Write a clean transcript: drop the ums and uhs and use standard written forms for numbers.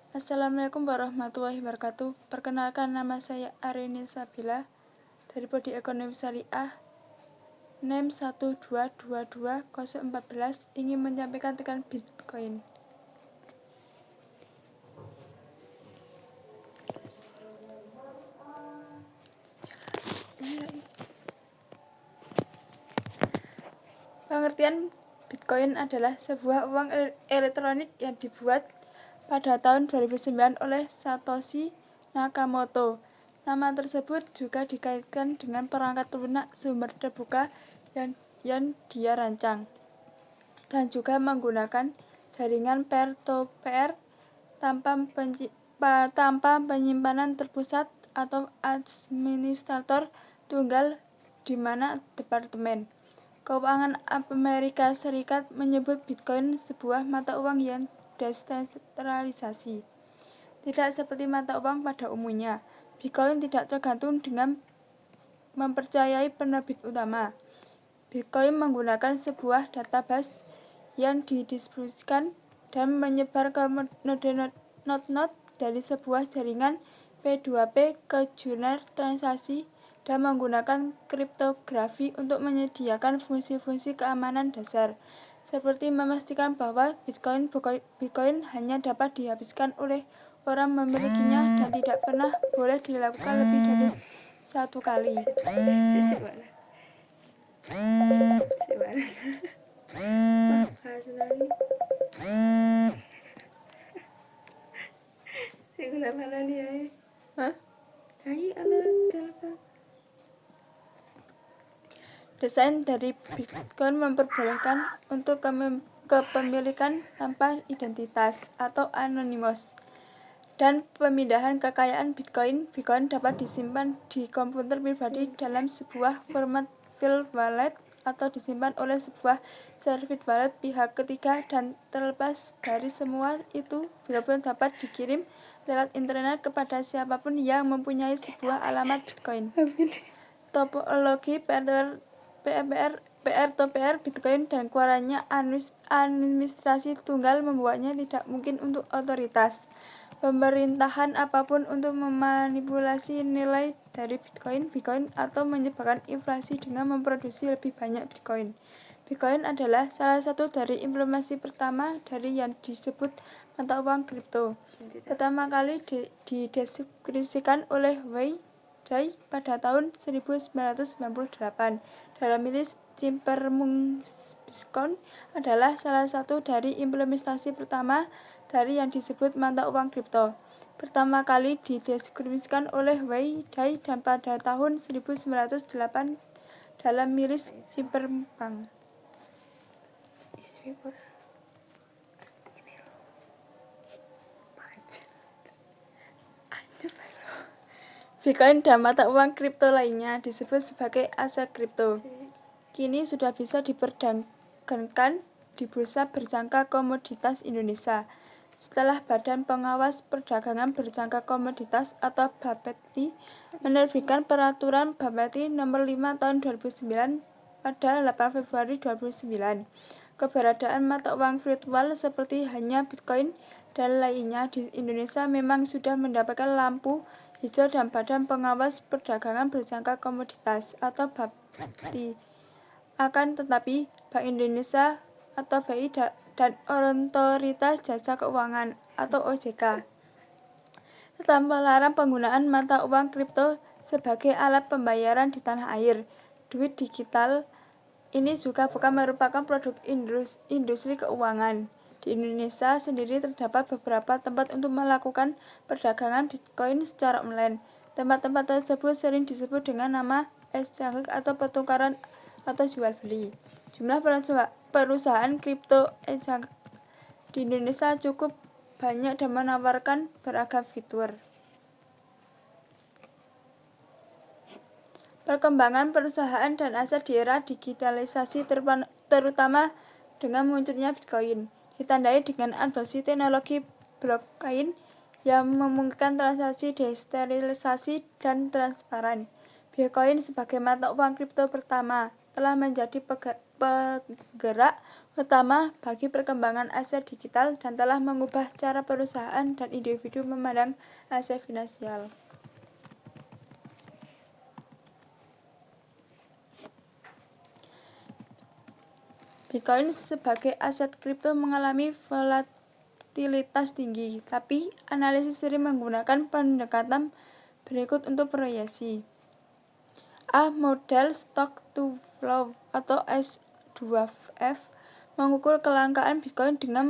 Assalamualaikum warahmatullahi wabarakatuh. Perkenalkan, nama saya Arini Sabila dari Prodi Ekonomi Syariah, NIM 1222014, ingin menyampaikan tentang Bitcoin. Pengertian Bitcoin adalah sebuah uang elektronik yang dibuat pada tahun 2009 oleh Satoshi Nakamoto. Nama tersebut juga dikaitkan dengan perangkat lunak sumber terbuka yang dia rancang, dan juga menggunakan jaringan peer-to-peer tanpa penyimpanan terpusat atau administrator tunggal, di mana Departemen Keuangan Amerika Serikat menyebut Bitcoin sebuah mata uang yang desentralisasi. Tidak seperti mata uang pada umumnya, Bitcoin tidak tergantung dengan mempercayai penerbit utama. Bitcoin menggunakan sebuah database yang didistribusikan dan menyebar ke node-node dari sebuah jaringan P2P ke jurnal transaksi, dan menggunakan kriptografi untuk menyediakan fungsi-fungsi keamanan dasar, seperti memastikan bahwa Bitcoin hanya dapat dihabiskan oleh orang memilikinya dan tidak pernah boleh dilakukan lebih dari satu kali. Desain dari Bitcoin memperbolehkan untuk kepemilikan tanpa identitas atau anonymous dan pemindahan kekayaan Bitcoin. Bitcoin dapat disimpan di komputer pribadi dalam sebuah format file wallet atau disimpan oleh sebuah service wallet pihak ketiga, dan terlepas dari semua itu, Bitcoin dapat dikirim lewat internet kepada siapapun yang mempunyai sebuah alamat Bitcoin. Topologi peer-to-peer Bitcoin dan kurangnya administrasi tunggal membuatnya tidak mungkin untuk otoritas pemerintahan apapun untuk memanipulasi nilai dari Bitcoin atau menyebabkan inflasi dengan memproduksi lebih banyak Bitcoin. Bitcoin adalah salah satu dari implementasi pertama dari yang disebut mata uang kripto. Pertama kali dideskripsikan oleh Wei Dai pada tahun 1998 dalam rilis Chimpermunkscon. Adalah salah satu dari implementasi pertama dari yang disebut mata uang kripto. Pertama kali dideskripsikan oleh Wei Dai dan pada tahun 1908 dalam rilis Chimpermunkscon. Bitcoin dan mata uang kripto lainnya disebut sebagai aset kripto. Kini sudah bisa diperdagangkan di Bursa Berjangka Komoditas Indonesia setelah Badan Pengawas Perdagangan Berjangka Komoditas atau BAPETI menerbitkan Peraturan BAPETI Nomor 5 Tahun 2009 pada 8 Februari 2009. Keberadaan mata uang virtual seperti hanya Bitcoin dan lainnya di Indonesia memang sudah mendapatkan lampu hijau dan Badan Pengawas Perdagangan Berjangka Komoditas atau BAPETI. Akan tetapi, Bank Indonesia atau BI dan Otoritas Jasa Keuangan atau OJK tetap melarang penggunaan mata uang kripto sebagai alat pembayaran di tanah air. Duit digital ini juga bukan merupakan produk industri keuangan. Di Indonesia sendiri terdapat beberapa tempat untuk melakukan perdagangan Bitcoin secara online. Tempat-tempat tersebut sering disebut dengan nama exchange atau pertukaran atau jual beli. Jumlah perusahaan kripto exchange di Indonesia cukup banyak dan menawarkan beragam fitur. Perkembangan perusahaan dan aset di era digitalisasi, terutama dengan munculnya Bitcoin, ditandai dengan adopsi teknologi blockchain yang memungkinkan transaksi desentralisasi dan transparan. Bitcoin sebagai mata uang kripto pertama telah menjadi penggerak utama bagi perkembangan aset digital dan telah mengubah cara perusahaan dan individu memandang aset finansial. Bitcoin sebagai aset kripto mengalami volatilitas tinggi, tapi analisis sering menggunakan pendekatan berikut untuk proyeksi. A. Model stock to flow atau S2F mengukur kelangkaan Bitcoin dengan